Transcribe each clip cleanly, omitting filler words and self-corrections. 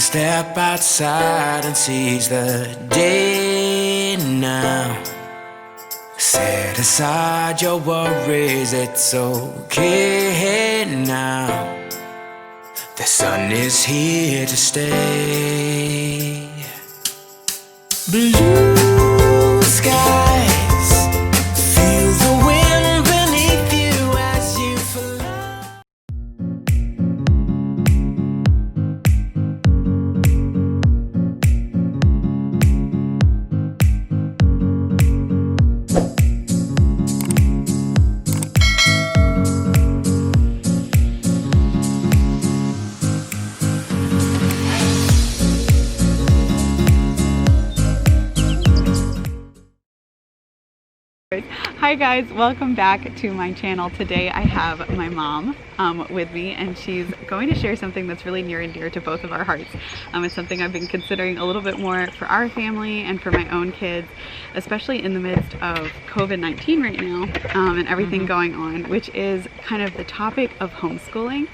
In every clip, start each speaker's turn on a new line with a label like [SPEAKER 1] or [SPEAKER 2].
[SPEAKER 1] step outside and seize the day now. Set aside your worries, it's okay now. The sun is here to stay. Blue skies, feel the wind beneath you as you fly.
[SPEAKER 2] Hi guys, welcome back to my channel. Today I have my mom with me, and she's going to share something that's really near and dear to both of our hearts. It's something I've been considering a little bit more for our family and for my own kids, especially in the midst of COVID-19 right now and everything going on, which is kind of the topic of homeschooling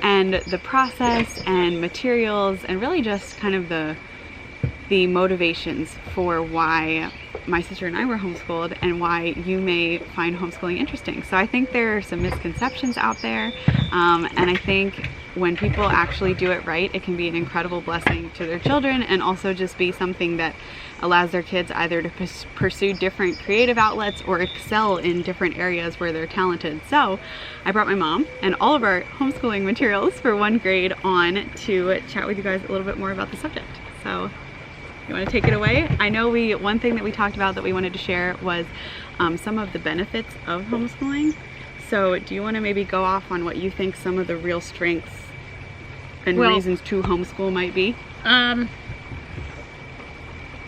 [SPEAKER 2] and the process and materials and really just kind of the motivations for why my sister and I were homeschooled and why you may find homeschooling interesting. So I think there are some misconceptions out there, and I think when people actually do it right, it can be an incredible blessing to their children, and also just be something that allows their kids either to pursue different creative outlets or excel in different areas where they're talented. So I brought my mom and all of our homeschooling materials for 1 grade on to chat with you guys a little bit more about the subject. So you want to take it away? I know one thing that we talked about that we wanted to share was some of the benefits of homeschooling. So do you want to maybe go off on what you think some of the real strengths and reasons to homeschool might be?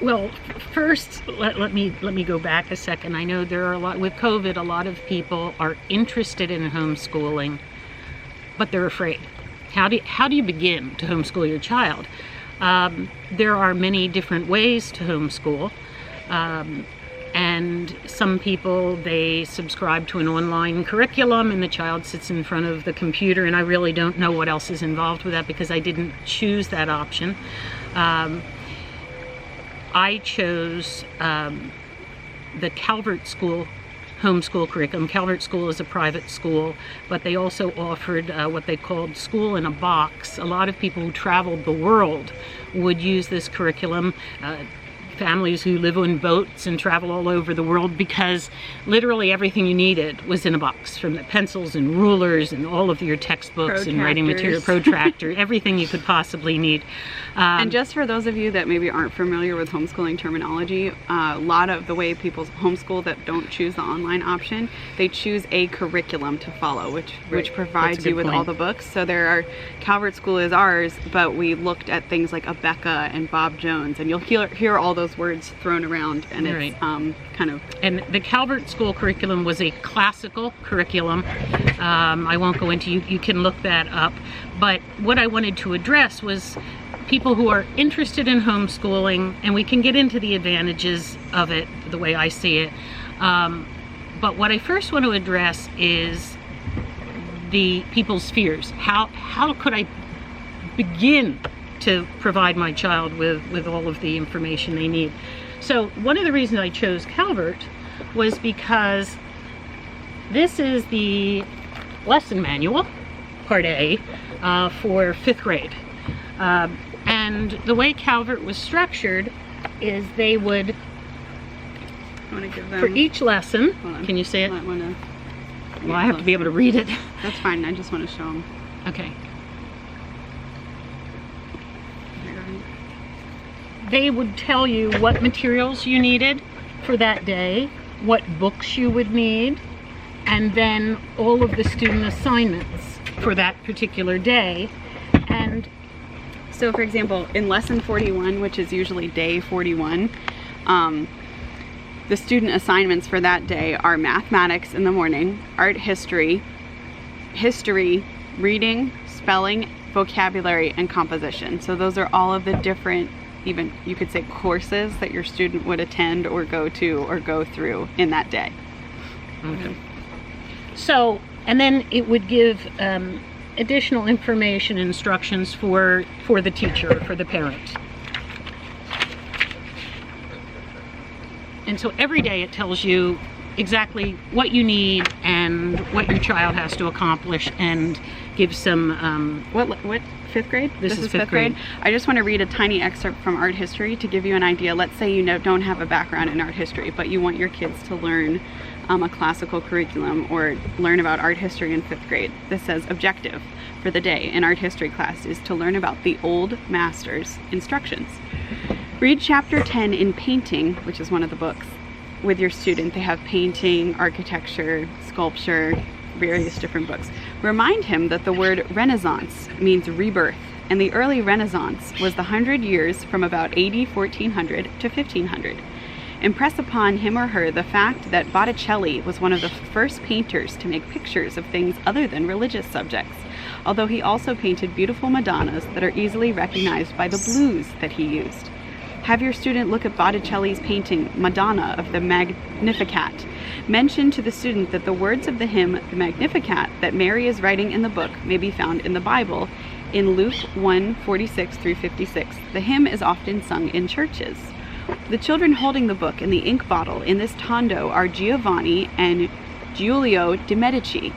[SPEAKER 3] Well, first, let me go back a second. I know there are with COVID, a lot of people are interested in homeschooling, but they're afraid. How do you begin to homeschool your child? There are many different ways to homeschool, and some people, they subscribe to an online curriculum and the child sits in front of the computer, and I really don't know what else is involved with that because I didn't choose that option. I chose the Calvert School Homeschool curriculum. Calvert School is a private school, but they also offered what they called school in a box. A lot of people who traveled the world would use this curriculum. Families who live on boats and travel all over the world, because literally everything you needed was in a box, from the pencils and rulers and all of your textbooks and writing material, protractor, everything you could possibly need.
[SPEAKER 2] And just for those of you that maybe aren't familiar with homeschooling terminology, a lot of the way people homeschool that don't choose the online option, they choose a curriculum to follow, which provides you with all the books. So there are, Calvert School is ours, but we looked at things like Abeka and Bob Jones, and you'll hear all those words thrown around, and it's kind of...
[SPEAKER 3] And the Calvert School curriculum was a classical curriculum. I won't go into, you can look that up, but what I wanted to address was people who are interested in homeschooling, and we can get into the advantages of it the way I see it. But what I first want to address is the people's fears. How could I begin to provide my child with all of the information they need? So one of the reasons I chose Calvert was because this is the lesson manual, part A, for 5th grade. And the way Calvert was structured is they would, for each lesson, can you say it? Well, I have to be able to read it.
[SPEAKER 2] That's fine, I just want to show them.
[SPEAKER 3] Okay. They would tell you what materials you needed for that day, what books you would need, and then all of the student assignments for that particular day. And
[SPEAKER 2] so, for example, in lesson 41, which is usually day 41, the student assignments for that day are mathematics in the morning, art history, reading, spelling, vocabulary, and composition. So those are all of the different, even you could say, courses that your student would attend or go to or go through in that day.
[SPEAKER 3] Okay. So, and then it would give additional information, instructions for the teacher, for the parent. And so every day it tells you exactly what you need and what your child has to accomplish, and gives some
[SPEAKER 2] What fifth grade?
[SPEAKER 3] This is fifth grade.
[SPEAKER 2] I just want to read a tiny excerpt from art history to give you an idea. Let's say you don't have a background in art history, but you want your kids to learn a classical curriculum or learn about art history in fifth grade. This says objective for the day in art history class is to learn about the old masters' instructions. Read chapter 10 in painting, which is one of the books, with your student. They have painting, architecture, sculpture, various different books. Remind him that the word Renaissance means rebirth, and the early Renaissance was the 100 years from about AD 1400 to 1500. Impress upon him or her the fact that Botticelli was one of the first painters to make pictures of things other than religious subjects, although he also painted beautiful Madonnas that are easily recognized by the blues that he used. Have your student look at Botticelli's painting Madonna of the Magnificat. Mention to the student that the words of the hymn, the Magnificat, that Mary is writing in the book may be found in the Bible in Luke 1:46 through 56. The hymn is often sung in churches. The children holding the book and the ink bottle in this tondo are Giovanni and Giulio de' Medici.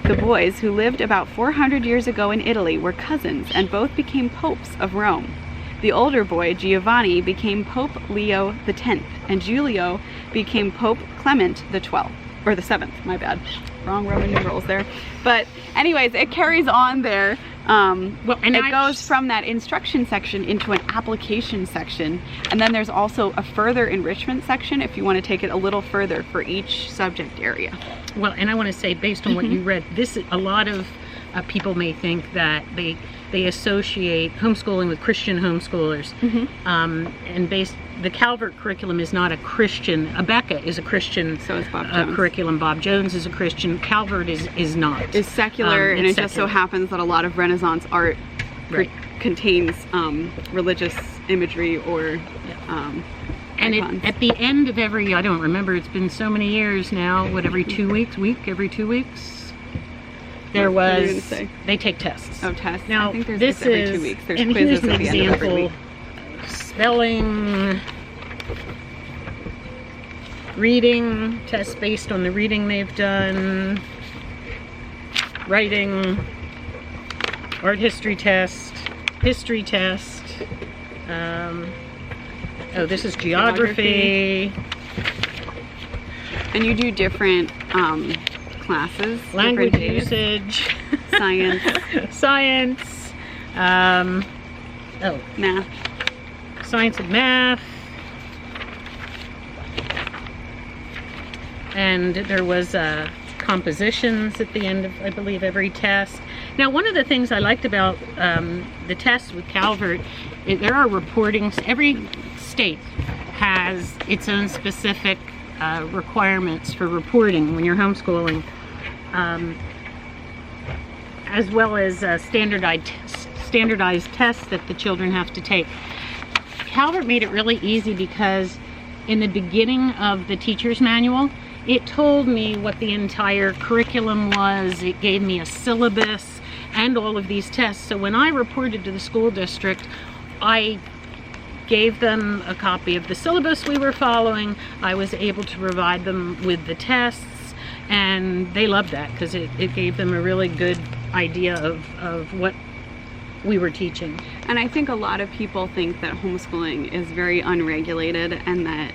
[SPEAKER 2] The boys, who lived about 400 years ago in Italy, were cousins and both became popes of Rome. The older boy, Giovanni, became Pope Leo X, and Giulio became Pope Clement XII, or the 7th, my bad. Wrong Roman numerals there. But anyways, it carries on there. It goes from that instruction section into an application section, and then there's also a further enrichment section if you want to take it a little further for each subject area.
[SPEAKER 3] Well, and I want to say, based on what you read, a lot of people may think that they associate homeschooling with Christian homeschoolers, and the Calvert Curriculum is not a Christian. Abeka is a Christian
[SPEAKER 2] So is Bob Jones.
[SPEAKER 3] curriculum. Bob Jones is a Christian. Calvert is not.
[SPEAKER 2] Is secular, and it just so happens that a lot of Renaissance art contains religious imagery or
[SPEAKER 3] and
[SPEAKER 2] icons.
[SPEAKER 3] at the end of every, I don't remember, it's been so many years now, every 2 weeks, there
[SPEAKER 2] What are you gonna
[SPEAKER 3] was,
[SPEAKER 2] say?
[SPEAKER 3] they take tests.
[SPEAKER 2] Oh, tests.
[SPEAKER 3] Now,
[SPEAKER 2] I think there's
[SPEAKER 3] this
[SPEAKER 2] just every
[SPEAKER 3] is,
[SPEAKER 2] 2 weeks. There's
[SPEAKER 3] and
[SPEAKER 2] quizzes
[SPEAKER 3] here's an
[SPEAKER 2] at the end of every
[SPEAKER 3] example,
[SPEAKER 2] week.
[SPEAKER 3] spelling, reading, tests based on the reading they've done, writing, art history test, history test, oh, this is geography.
[SPEAKER 2] And you do different classes,
[SPEAKER 3] Language
[SPEAKER 2] different days.
[SPEAKER 3] usage,
[SPEAKER 2] Science,
[SPEAKER 3] science,
[SPEAKER 2] math.
[SPEAKER 3] science and math, and there was compositions at the end of, I believe, every test. Now, one of the things I liked about the tests with Calvert, there are reportings. Every state has its own specific requirements for reporting when you're homeschooling, as well as standardized tests that the children have to take. Calvert made it really easy because in the beginning of the teacher's manual, it told me what the entire curriculum was. It gave me a syllabus and all of these tests. So when I reported to the school district, I gave them a copy of the syllabus we were following. I was able to provide them with the tests, and they loved that because it gave them a really good idea of what we were teaching.
[SPEAKER 2] And I think a lot of people think that homeschooling is very unregulated, and that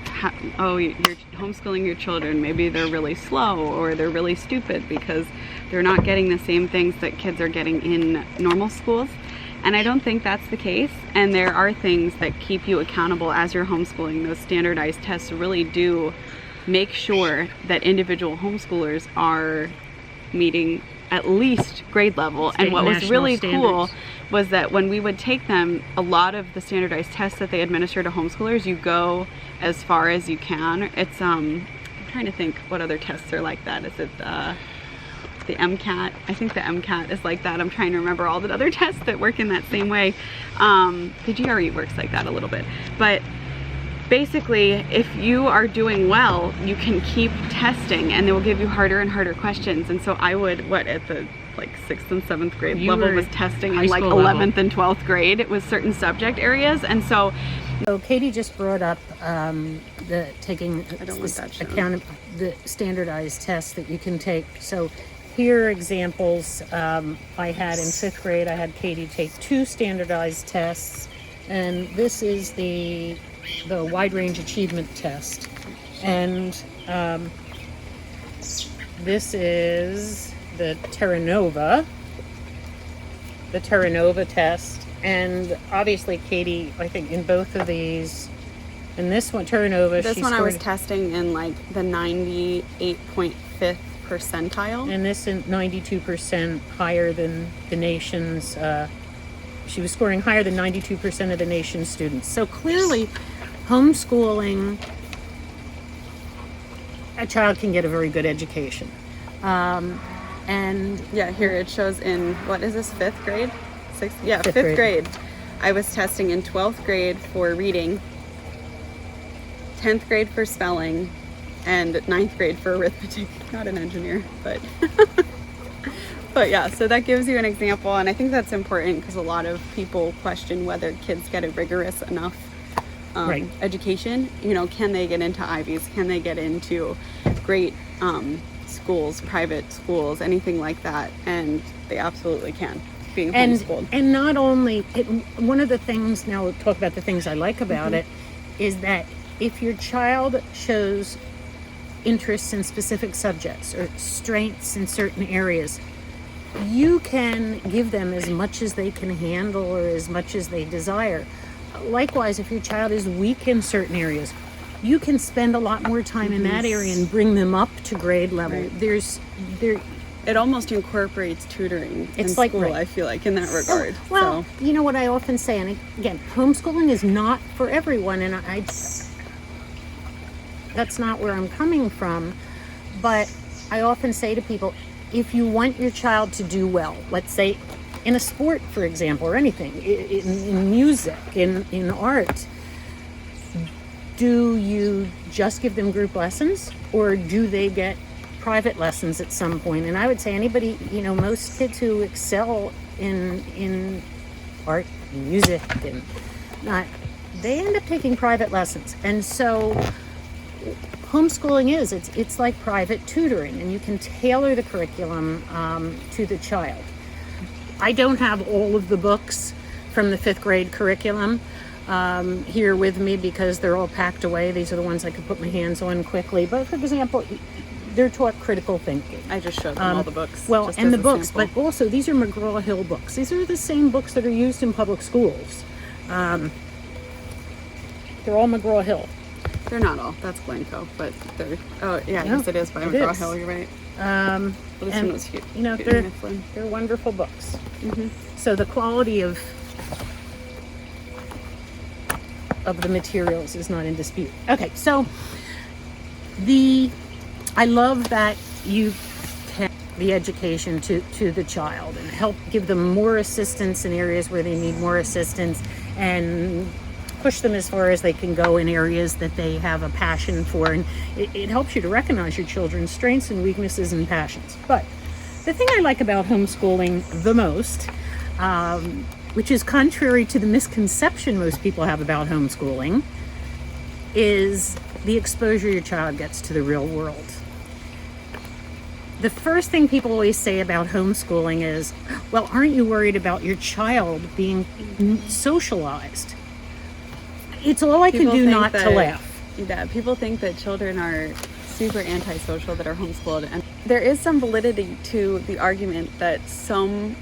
[SPEAKER 2] you're homeschooling your children, maybe they're really slow or they're really stupid because they're not getting the same things that kids are getting in normal schools. And I don't think that's the case, and there are things that keep you accountable as you're homeschooling. Those standardized tests really do make sure that individual homeschoolers are meeting at least grade level.
[SPEAKER 3] State
[SPEAKER 2] and what was really
[SPEAKER 3] standards.
[SPEAKER 2] cool was that when we would take them, a lot of the standardized tests that they administer to homeschoolers, you go as far as you can. It's I'm trying to think what other tests are like that. Is it the MCAT? I think the MCAT is like that. I'm trying to remember all the other tests that work in that same way. The GRE works like that a little bit, but basically, if you are doing well, you can keep testing, and they will give you harder and harder questions. And so I would, at the like 6th and 7th grade
[SPEAKER 3] You
[SPEAKER 2] level
[SPEAKER 3] were
[SPEAKER 2] was testing
[SPEAKER 3] high
[SPEAKER 2] in like
[SPEAKER 3] school
[SPEAKER 2] 11th
[SPEAKER 3] level.
[SPEAKER 2] and 12th grade with certain subject areas. And so
[SPEAKER 3] So Katie just brought up the taking
[SPEAKER 2] I don't want that shown.
[SPEAKER 3] the standardized tests that you can take. So here are examples I had in 5th grade. I had Katie take 2 standardized tests, and this is the wide range achievement test, and this is the Terra Nova test. And obviously Katie, I think in both of these, in this one, Terra Nova,
[SPEAKER 2] this
[SPEAKER 3] she
[SPEAKER 2] one I was
[SPEAKER 3] scored,
[SPEAKER 2] testing in like the 98.5th percentile.
[SPEAKER 3] and this in 92% higher than the nation's, she was scoring higher than 92% of the nation's students. So clearly homeschooling, a child can get a very good education. And
[SPEAKER 2] Yeah, here it shows in, what is this, 5th grade? 6th? Yeah,
[SPEAKER 3] Fifth
[SPEAKER 2] 5th
[SPEAKER 3] grade.
[SPEAKER 2] grade. I was testing in 12th grade for reading, 10th grade for spelling, and 9th grade for arithmetic. Not an engineer, but but yeah, so that gives you an example, and I think that's important because a lot of people question whether kids get a rigorous enough
[SPEAKER 3] Right.
[SPEAKER 2] education. You know, can they get into Ivies? Can they get into great schools, private schools, anything like that? And they absolutely can, being homeschooled.
[SPEAKER 3] And not only, one of the things, now we'll talk about the things I like about it, is that if your child shows interests in specific subjects or strengths in certain areas, you can give them as much as they can handle or as much as they desire. Likewise, if your child is weak in certain areas, you can spend a lot more time in that area and bring them up to grade level.
[SPEAKER 2] Right. It almost incorporates tutoring in
[SPEAKER 3] It's like,
[SPEAKER 2] school,
[SPEAKER 3] right.
[SPEAKER 2] I feel like, in that regard.
[SPEAKER 3] Well,
[SPEAKER 2] So,
[SPEAKER 3] you know what I often say, and again, homeschooling is not for everyone, and that's not where I'm coming from, but I often say to people, if you want your child to do well, let's say in a sport, for example, or anything, in music, in art, do you just give them group lessons, or do they get private lessons at some point? And I would say anybody, you know, most kids who excel in art, and music, and not, they end up taking private lessons. And so homeschooling it's like private tutoring, and you can tailor the curriculum to the child. I don't have all of the books from the 5th grade curriculum here with me because they're all packed away. These are the ones I could put my hands on quickly. But for example, they're taught critical thinking.
[SPEAKER 2] I just showed them all the books.
[SPEAKER 3] Well,
[SPEAKER 2] just
[SPEAKER 3] and
[SPEAKER 2] as
[SPEAKER 3] the
[SPEAKER 2] a
[SPEAKER 3] books,
[SPEAKER 2] sample.
[SPEAKER 3] but also these are McGraw-Hill books. These are the same books that are used in public schools. They're all McGraw-Hill.
[SPEAKER 2] They're not all. That's Glencoe, but they're. Oh yeah,
[SPEAKER 3] No,
[SPEAKER 2] yes, it is by
[SPEAKER 3] it
[SPEAKER 2] McGraw
[SPEAKER 3] is.
[SPEAKER 2] Hill. You're right.
[SPEAKER 3] Um,
[SPEAKER 2] Well, this
[SPEAKER 3] and,
[SPEAKER 2] one was huge.
[SPEAKER 3] you know, they're wonderful books. So the quality of the materials is not in dispute. Okay, so I love that you take the education to the child and help give them more assistance in areas where they need more assistance, and push them as far as they can go in areas that they have a passion for. And it helps you to recognize your children's strengths and weaknesses and passions. But the thing I like about homeschooling the most, which is contrary to the misconception most people have about homeschooling, is the exposure your child gets to the real world. The first thing people always say about homeschooling is, well, aren't you worried about your child being socialized? It's all I can
[SPEAKER 2] People
[SPEAKER 3] do
[SPEAKER 2] think
[SPEAKER 3] not to
[SPEAKER 2] that-
[SPEAKER 3] laugh.
[SPEAKER 2] Yeah, people think that children are super antisocial that are homeschooled, and there is some validity to the argument that some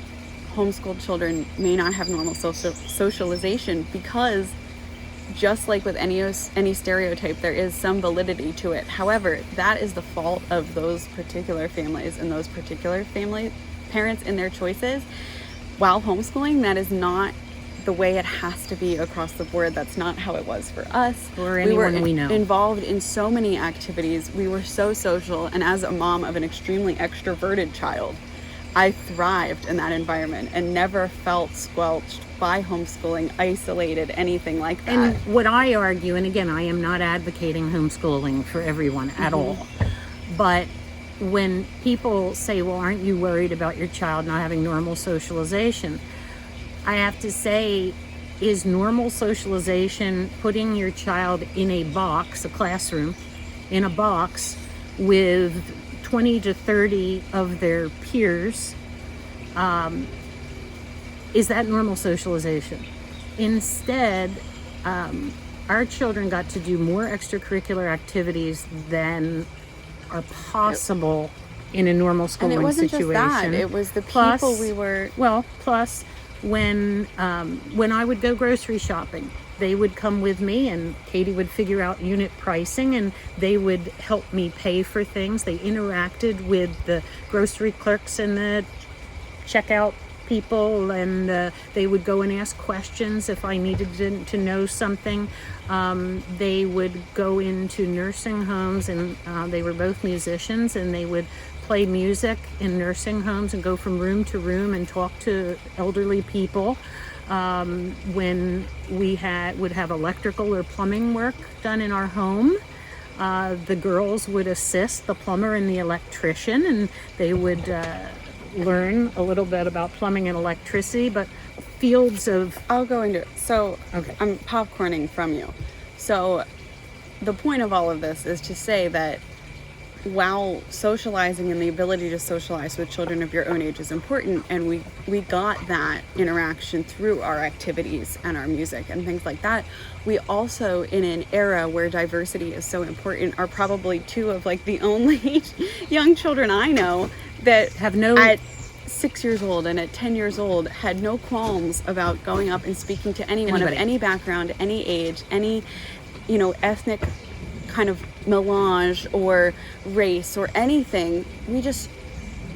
[SPEAKER 2] homeschooled children may not have normal socialization, because just like with any stereotype, there is some validity to it. However, that is the fault of those particular families and those particular family parents in their choices. While homeschooling, that is not the way it has to be across the board. That's not how it was for us.
[SPEAKER 3] Or anyone we know.
[SPEAKER 2] Involved in so many activities. We were so social, and as a mom of an extremely extroverted child, I thrived in that environment and never felt squelched by homeschooling, isolated, anything like that.
[SPEAKER 3] And what I argue, and again, I am not advocating homeschooling for everyone at all, but when people say, well, aren't you worried about your child not having normal socialization? I have to say, is normal socialization putting your child in a box, a classroom, in a box with 20 to 30 of their peers? Is that normal socialization? Instead, our children got to do more extracurricular activities than are possible in a normal schooling
[SPEAKER 2] And it wasn't
[SPEAKER 3] situation.
[SPEAKER 2] just that, it was the
[SPEAKER 3] Plus,
[SPEAKER 2] people we were...
[SPEAKER 3] Plus, when I would go grocery shopping, they would come with me and Katie would figure out unit pricing and they would help me pay for things. They interacted with the grocery clerks and the checkout people, and they would go and ask questions if I needed to know something. They would go into nursing homes, and they were both musicians, and they would play music in nursing homes and go from room to room and talk to elderly people. When we would have electrical or plumbing work done in our home, the girls would assist the plumber and the electrician, and they would learn a little bit about plumbing and electricity, but fields of...
[SPEAKER 2] I'll go into it. So
[SPEAKER 3] Okay.
[SPEAKER 2] I'm popcorning from you. So the point of all of this is to say that while socializing and the ability to socialize with children of your own age is important, and we got that interaction through our activities and our music and things like that, we also, in an era where diversity is so important, are probably two of like the only young children I know that
[SPEAKER 3] Have no...
[SPEAKER 2] at 6 years old and at 10 years old had no qualms about going up and speaking to anyone
[SPEAKER 3] Anybody.
[SPEAKER 2] of any background, any age, any, ethnic kind of melange or race or anything. We just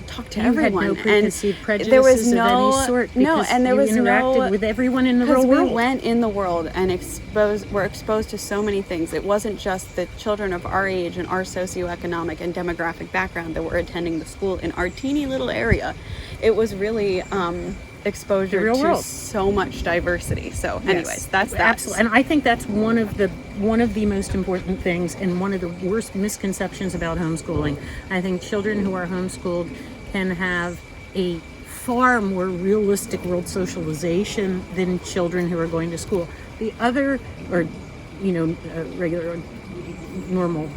[SPEAKER 2] talked to
[SPEAKER 3] You
[SPEAKER 2] everyone.
[SPEAKER 3] had no preconceived
[SPEAKER 2] and
[SPEAKER 3] prejudices
[SPEAKER 2] there was no,
[SPEAKER 3] of any sort,
[SPEAKER 2] no,
[SPEAKER 3] because
[SPEAKER 2] and there
[SPEAKER 3] you
[SPEAKER 2] was
[SPEAKER 3] interacted with everyone in the real
[SPEAKER 2] because we
[SPEAKER 3] world.
[SPEAKER 2] went in the world and were exposed to so many things. It wasn't just the children of our age and our socioeconomic and demographic background that were attending the school in our teeny little area. It was really exposure
[SPEAKER 3] The real
[SPEAKER 2] to
[SPEAKER 3] world.
[SPEAKER 2] so much diversity. So anyways,
[SPEAKER 3] Yes,
[SPEAKER 2] that's that.
[SPEAKER 3] absolutely. And I think that's one of the most important things and one of the worst misconceptions about homeschooling. I think children who are homeschooled can have a far more realistic world socialization than children who are going to school. The other, or regular, normal,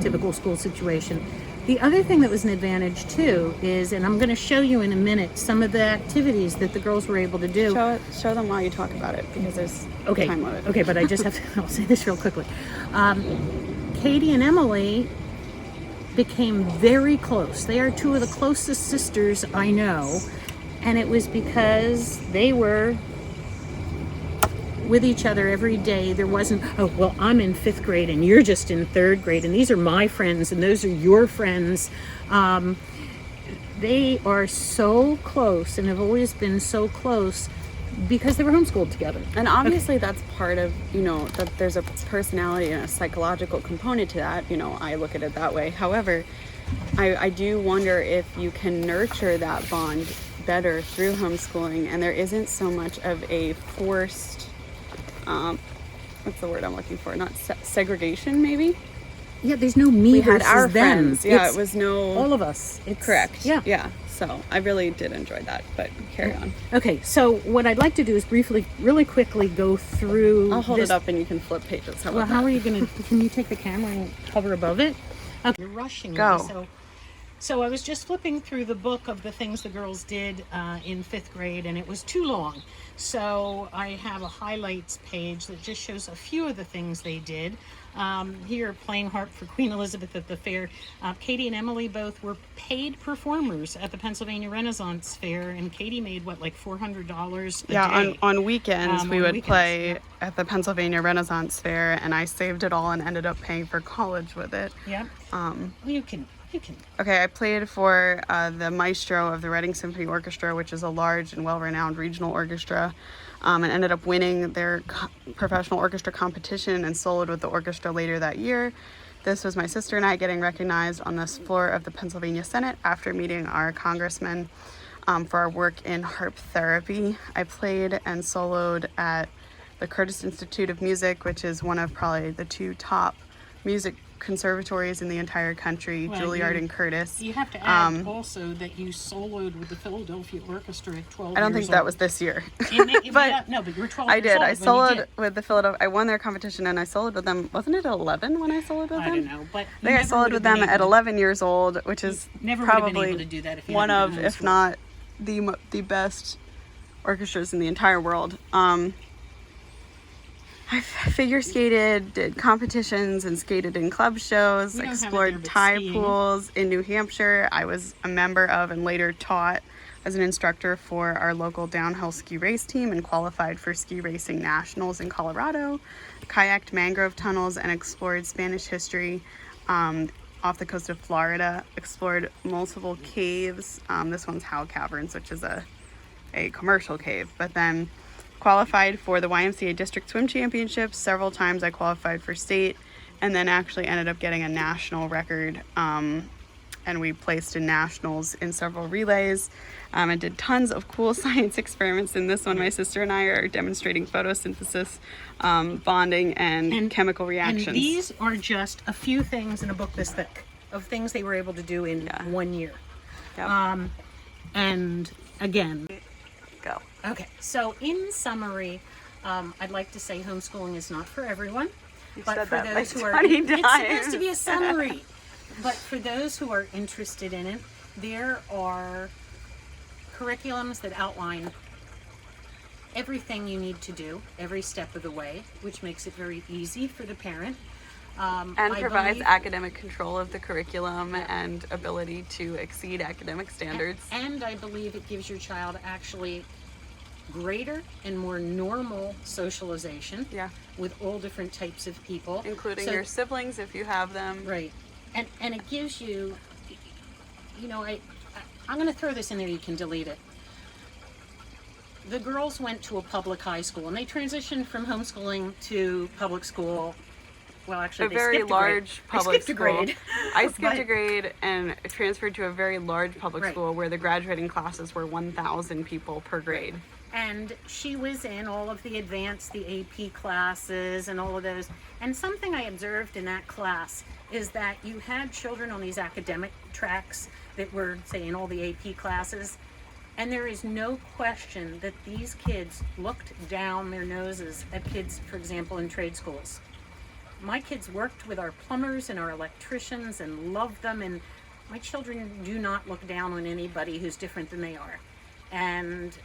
[SPEAKER 3] typical school situation. The other thing that was an advantage too is, and I'm going to show you in a minute, some of the activities that the girls were able to do.
[SPEAKER 2] Show them while you talk about it, because there's time limit.
[SPEAKER 3] Okay, but I just have to, I'll say this real quickly. Katie and Emily became very close. They are two of the closest sisters I know, and it was because they were with each other every day. There wasn't, oh, well, I'm in 5th grade and you're just in 3rd grade and these are my friends and those are your friends. They are so close and have always been so close because they were homeschooled together.
[SPEAKER 2] And obviously that's part of, that there's a personality and a psychological component to that. I look at it that way. However, I do wonder if you can nurture that bond better through homeschooling, and there isn't so much of a forced, what's the word I'm looking for? Not segregation, maybe?
[SPEAKER 3] Yeah, there's no me
[SPEAKER 2] We had
[SPEAKER 3] versus
[SPEAKER 2] our
[SPEAKER 3] them.
[SPEAKER 2] friends. Yeah,
[SPEAKER 3] It's
[SPEAKER 2] it was no...
[SPEAKER 3] all of us. It's,
[SPEAKER 2] Correct.
[SPEAKER 3] Yeah.
[SPEAKER 2] Yeah. So I really did enjoy that, but carry on.
[SPEAKER 3] Okay, so what I'd like to do is really quickly go through.
[SPEAKER 2] I'll hold
[SPEAKER 3] this.
[SPEAKER 2] it up and you can flip pages. How
[SPEAKER 3] Well,
[SPEAKER 2] about
[SPEAKER 3] how
[SPEAKER 2] that?
[SPEAKER 3] are you going to, can you take the camera and hover above it? Okay. You're rushing
[SPEAKER 2] Go.
[SPEAKER 3] me. So I was just flipping through the book of the things the girls did in 5th grade, and it was too long. So I have a highlights page that just shows a few of the things they did. Here, playing harp for Queen Elizabeth at the fair. Katie and Emily both were paid performers at the Pennsylvania Renaissance Fair, and Katie made like $400 a day.
[SPEAKER 2] On weekends we
[SPEAKER 3] on
[SPEAKER 2] would
[SPEAKER 3] weekends,
[SPEAKER 2] play
[SPEAKER 3] yeah.
[SPEAKER 2] at the Pennsylvania Renaissance Fair, and I saved it all and ended up paying for college with it.
[SPEAKER 3] Yep. Well, you can.
[SPEAKER 2] Okay, I played for the maestro of the Reading Symphony Orchestra, which is a large and well-renowned regional orchestra, and ended up winning their professional orchestra competition and soloed with the orchestra later that year. This was my sister and I getting recognized on this floor of the Pennsylvania Senate after meeting our congressman for our work in harp therapy. I played and soloed at the Curtis Institute of Music, which is one of probably the 2 top music conservatories in the entire country,
[SPEAKER 3] Well,
[SPEAKER 2] Juilliard and Curtis.
[SPEAKER 3] You have to add also that you soloed with the Philadelphia Orchestra at 12 years old.
[SPEAKER 2] I don't think that was this year.
[SPEAKER 3] But no, but you were 12
[SPEAKER 2] I
[SPEAKER 3] years
[SPEAKER 2] did.
[SPEAKER 3] old
[SPEAKER 2] I
[SPEAKER 3] when you
[SPEAKER 2] soloed
[SPEAKER 3] did.
[SPEAKER 2] with the Philadelphia. I won their competition and I soloed with them. Wasn't it 11 when I soloed with them?
[SPEAKER 3] I don't know, but
[SPEAKER 2] I think I soloed with them at 11 years old, which is
[SPEAKER 3] never would have been
[SPEAKER 2] probably
[SPEAKER 3] able to do that if you
[SPEAKER 2] one
[SPEAKER 3] hadn't
[SPEAKER 2] of,
[SPEAKER 3] been
[SPEAKER 2] if
[SPEAKER 3] homeschooled.
[SPEAKER 2] not the best orchestras in the entire world. I figure skated, did competitions, and skated in club shows.
[SPEAKER 3] We don't have it
[SPEAKER 2] Explored
[SPEAKER 3] there, but
[SPEAKER 2] tide
[SPEAKER 3] skiing.
[SPEAKER 2] pools in New Hampshire. I was a member of and later taught as an instructor for our local downhill ski race team and qualified for ski racing nationals in Colorado. Kayaked mangrove tunnels and explored Spanish history off the coast of Florida. Explored multiple caves. This one's Howe Caverns, which is a commercial cave, but then qualified for the YMCA District Swim Championships several times. I qualified for state and then actually ended up getting a national record, and we placed in nationals in several relays. I did tons of cool science experiments. In this one, my sister and I are demonstrating photosynthesis, bonding, and chemical reactions.
[SPEAKER 3] And these are just a few things in a book this thick of things they were able to do in 1 year.
[SPEAKER 2] Yep.
[SPEAKER 3] And again,
[SPEAKER 2] Go.
[SPEAKER 3] okay, so in summary, I'd like to say homeschooling is not for everyone.
[SPEAKER 2] You've
[SPEAKER 3] But
[SPEAKER 2] said
[SPEAKER 3] for
[SPEAKER 2] that like
[SPEAKER 3] those who are,
[SPEAKER 2] 20
[SPEAKER 3] it's
[SPEAKER 2] times.
[SPEAKER 3] supposed to be a summary. But for those who are interested in it, there are curriculums that outline everything you need to do every step of the way, which makes it very easy for the parent.
[SPEAKER 2] And
[SPEAKER 3] I
[SPEAKER 2] provides
[SPEAKER 3] believe-
[SPEAKER 2] academic control of the curriculum and ability to exceed academic standards.
[SPEAKER 3] And I believe it gives your child actually greater and more normal socialization
[SPEAKER 2] Yeah.
[SPEAKER 3] with all different types of people.
[SPEAKER 2] Including
[SPEAKER 3] So-
[SPEAKER 2] your siblings if you have them.
[SPEAKER 3] Right. And it gives you, you know, I'm going to throw this in there, you can delete it. The girls went to a public high school and they transitioned from homeschooling to public school. Well, actually,
[SPEAKER 2] A
[SPEAKER 3] they
[SPEAKER 2] very
[SPEAKER 3] skipped a grade.
[SPEAKER 2] large
[SPEAKER 3] They
[SPEAKER 2] public
[SPEAKER 3] skipped a
[SPEAKER 2] school.
[SPEAKER 3] grade.
[SPEAKER 2] I skipped
[SPEAKER 3] But-
[SPEAKER 2] a grade and transferred to a very large public
[SPEAKER 3] Right.
[SPEAKER 2] school where the graduating classes were 1,000 people per grade.
[SPEAKER 3] And she was in all of the advanced, the AP classes and all of those. And something I observed in that class is that you had children on these academic tracks that were, say, in all the AP classes. And there is no question that these kids looked down their noses at kids, for example, in trade schools. My kids worked with our plumbers and our electricians and loved them. And my children do not look down on anybody who's different than they are. And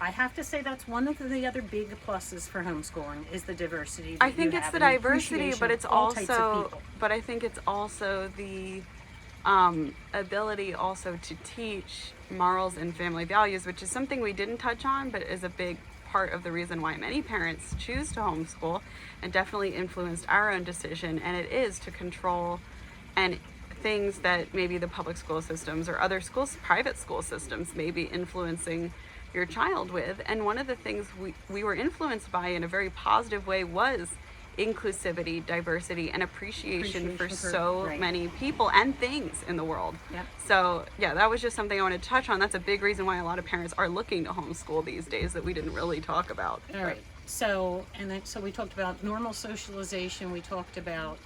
[SPEAKER 3] I have to say that's one of the other big pluses for homeschooling is the diversity.
[SPEAKER 2] I think it's the diversity, but it's
[SPEAKER 3] all types of
[SPEAKER 2] also,
[SPEAKER 3] people.
[SPEAKER 2] but I think it's also the ability also to teach morals and family values, which is something we didn't touch on, but is a big part of the reason why many parents choose to homeschool and definitely influenced our own decision. And it is to control and things that maybe the public school systems or other schools, private school systems may be influencing your child with. And one of the things we were influenced by in a very positive way was inclusivity, diversity, and appreciation for so
[SPEAKER 3] right.
[SPEAKER 2] many people and things in the world.
[SPEAKER 3] Yep.
[SPEAKER 2] So yeah, that was just something I wanted to touch on. That's a big reason why a lot of parents are looking to homeschool these days that we didn't really talk about.
[SPEAKER 3] All right. So we talked about normal socialization. We talked about,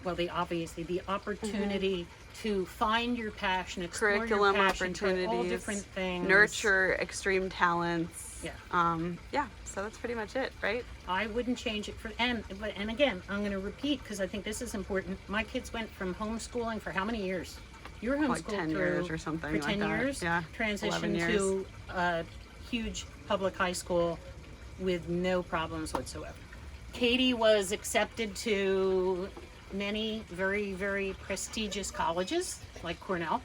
[SPEAKER 3] well, the opportunity to find your passion, explore
[SPEAKER 2] Curriculum
[SPEAKER 3] your passion, try
[SPEAKER 2] opportunities,
[SPEAKER 3] all different things,
[SPEAKER 2] nurture extreme talents.
[SPEAKER 3] Yeah.
[SPEAKER 2] So that's pretty much it, right?
[SPEAKER 3] I wouldn't change it for and again, I'm going to repeat because I think this is important. My kids went from homeschooling for how many years? You were homeschooled
[SPEAKER 2] Like 10
[SPEAKER 3] through,
[SPEAKER 2] years or something
[SPEAKER 3] for
[SPEAKER 2] like
[SPEAKER 3] 10
[SPEAKER 2] that.
[SPEAKER 3] years.
[SPEAKER 2] Yeah, 11
[SPEAKER 3] Transitioned
[SPEAKER 2] years.
[SPEAKER 3] to a huge public high school with no problems whatsoever. Katie was accepted to many very, very prestigious colleges like Cornell.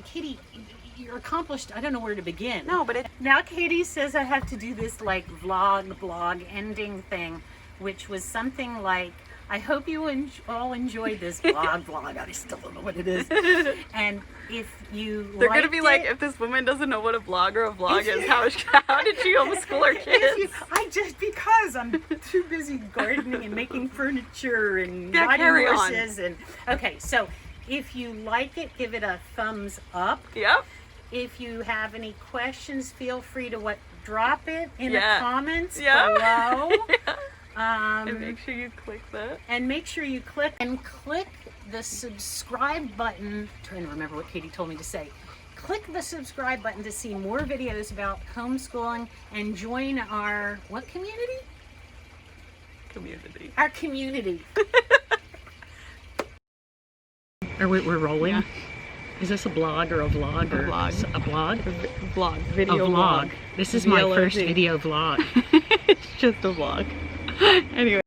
[SPEAKER 3] Katie, you're accomplished. I don't know where to begin.
[SPEAKER 2] No, but
[SPEAKER 3] Now Katie says I have to do this like blog ending thing, which was something like, I hope you all enjoyed this blog. I still don't know what it is. And if you
[SPEAKER 2] they're going to be like, if this woman doesn't know what a blog or a vlog is, how did she homeschool her kids?
[SPEAKER 3] Because I'm too busy gardening and making furniture and
[SPEAKER 2] Yeah,
[SPEAKER 3] riding
[SPEAKER 2] carry on.
[SPEAKER 3] horses and okay, so if you like it, give it a thumbs up.
[SPEAKER 2] Yep.
[SPEAKER 3] If you have any questions, feel free to drop it in the
[SPEAKER 2] Yeah.
[SPEAKER 3] comments
[SPEAKER 2] Yeah.
[SPEAKER 3] below.
[SPEAKER 2] And make sure you click that.
[SPEAKER 3] And make sure you click the subscribe button. I'm trying to remember what Katie told me to say. Click the subscribe button to see more videos about homeschooling and join our what community?
[SPEAKER 2] Community.
[SPEAKER 3] Our community.
[SPEAKER 4] Or we're rolling.
[SPEAKER 2] Yeah.
[SPEAKER 4] Is this a blog or a vlog?
[SPEAKER 2] A vlog.
[SPEAKER 4] A blog?
[SPEAKER 2] Vlog.
[SPEAKER 4] A
[SPEAKER 2] Video
[SPEAKER 4] vlog. This is my first
[SPEAKER 2] VLOG.
[SPEAKER 4] video vlog.
[SPEAKER 2] It's just a vlog. Anyway.